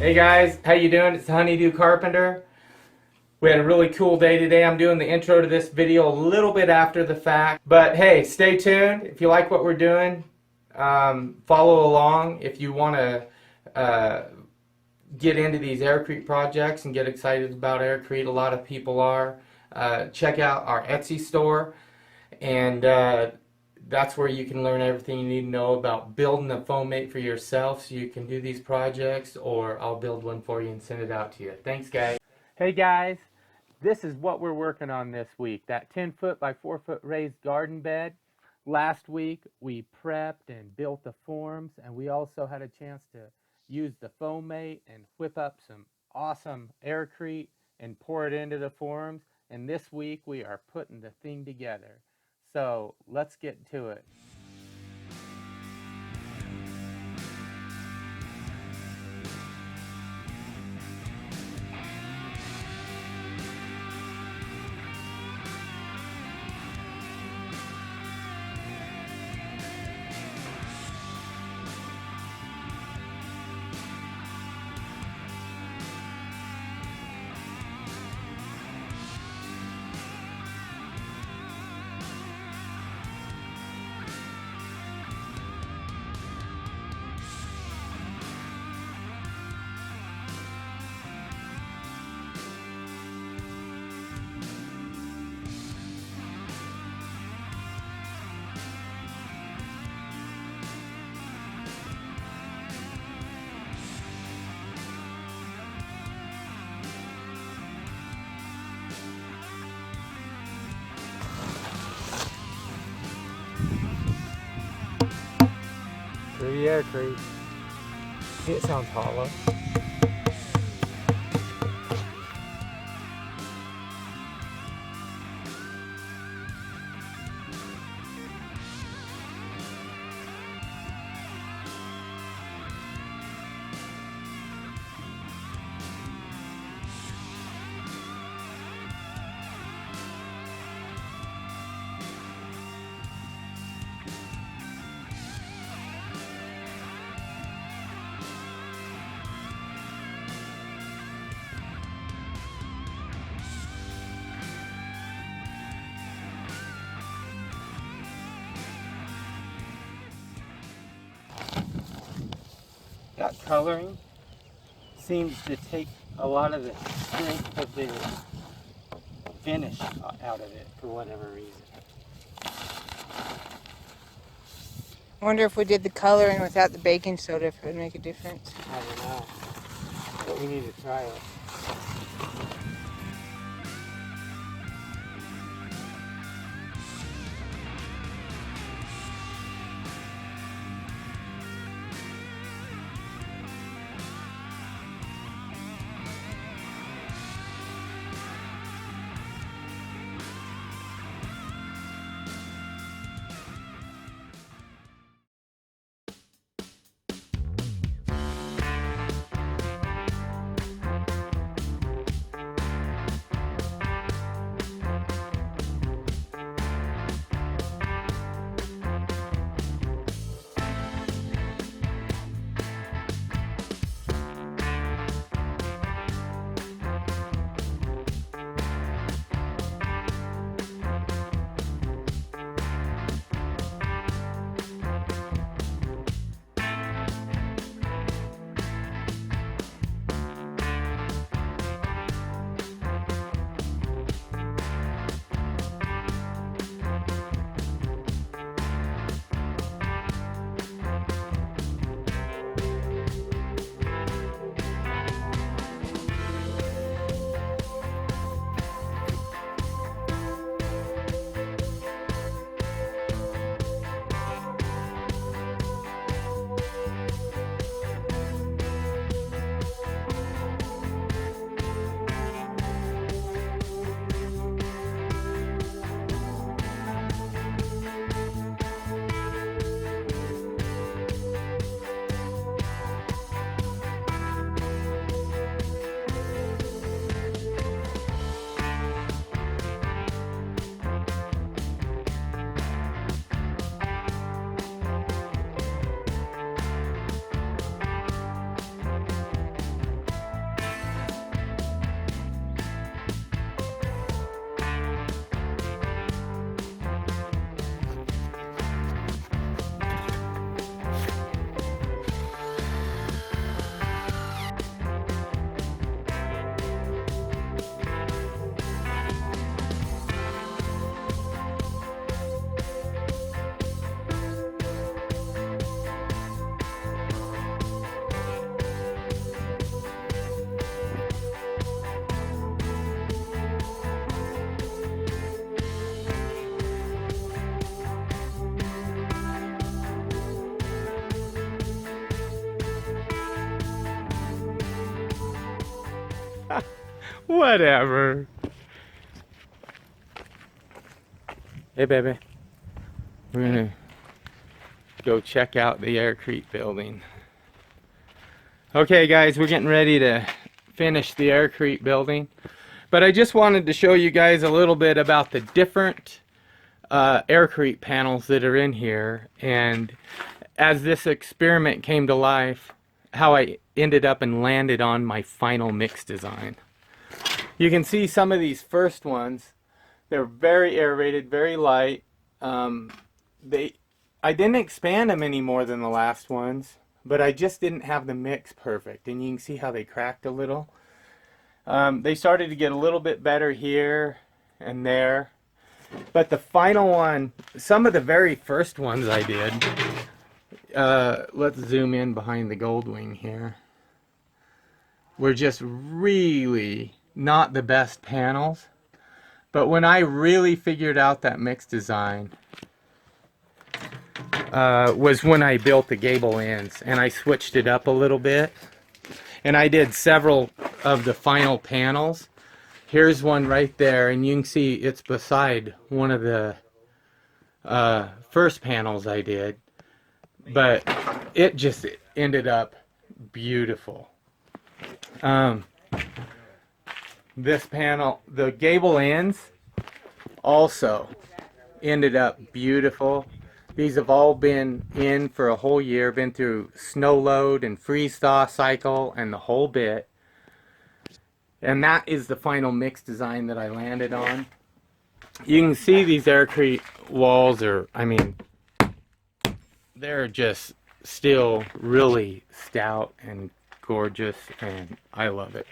Hey guys, how you doing? It's Do Carpenter. We had a really cool day today. I'm doing the intro to this video a little bit after the fact. But hey, stay tuned. If you like what we're doing, follow along. If you want to get into these aircrete projects and get excited about aircrete, a lot of people are. Check out our Etsy store, and that's where you can learn everything you need to know about building a foam mate for yourself so you can do these projects, or I'll build one for you and send it out to you. Thanks, guys. Hey, guys. This is what we're working on this week, that 10-foot by 4-foot raised garden bed. Last week we prepped and built the forms, and we also had a chance to use the foam mate and whip up some awesome aircrete and pour it into the forms. And this week we are putting the thing together. So let's get to it. Through the aircrete. It sounds hollow. That coloring seems to take a lot of the strength of the finish out of it for whatever reason. I wonder if we did the coloring without the baking soda, if it would make a difference. I don't know, but we need to try it. Whatever. Hey, baby. We're gonna go check out the Crete building. Okay, guys, we're getting ready to finish the Crete building. But I just wanted to show you guys a little bit about the different Crete panels that are in here. And as this experiment came to life, how I ended up and landed on my final mix design. You can see some of these first ones. They're very aerated, very light. I didn't expand them any more than the last ones, but I just didn't have the mix perfect. And you can see how they cracked a little. They started to get a little bit better here and there. But the final one, some of the very first ones I did, let's zoom in behind the Goldwing here, were just really not the best panels. But when I really figured out that mix design, was when I built the gable ends and I switched it up a little bit. And I did several of the final panels. Here's one right there, and you can see it's beside one of the first panels I did. But it just ended up beautiful. This panel, the gable ends, also ended up beautiful. These have all been in for a whole year, been through snow load and freeze thaw cycle and the whole bit. And that is the final mix design that I landed on. You can see these Crete walls are, I mean, they're just still really stout and gorgeous, and I love it.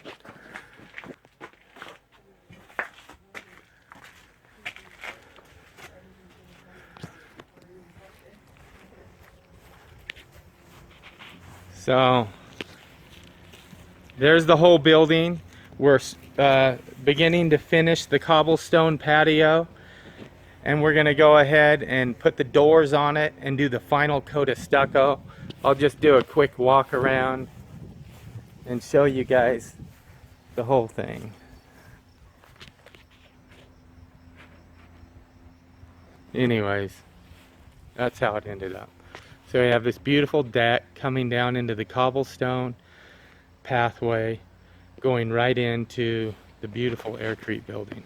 So there's the whole building. We're beginning to finish the cobblestone patio, and we're gonna go ahead and put the doors on it and do the final coat of stucco. I'll just do a quick walk around and show you guys the whole thing. Anyways, that's how it ended up. So we have this beautiful deck coming down into the cobblestone pathway, going right into the beautiful Crete building.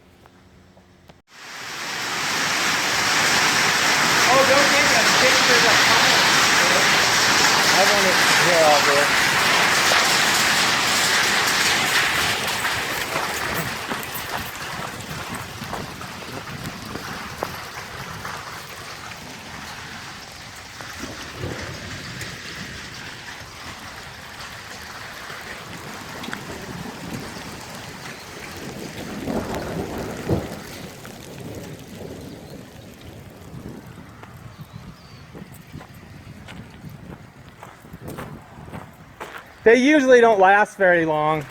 Oh, don't get the pictures of comments. I want it here all day. They usually don't last very long.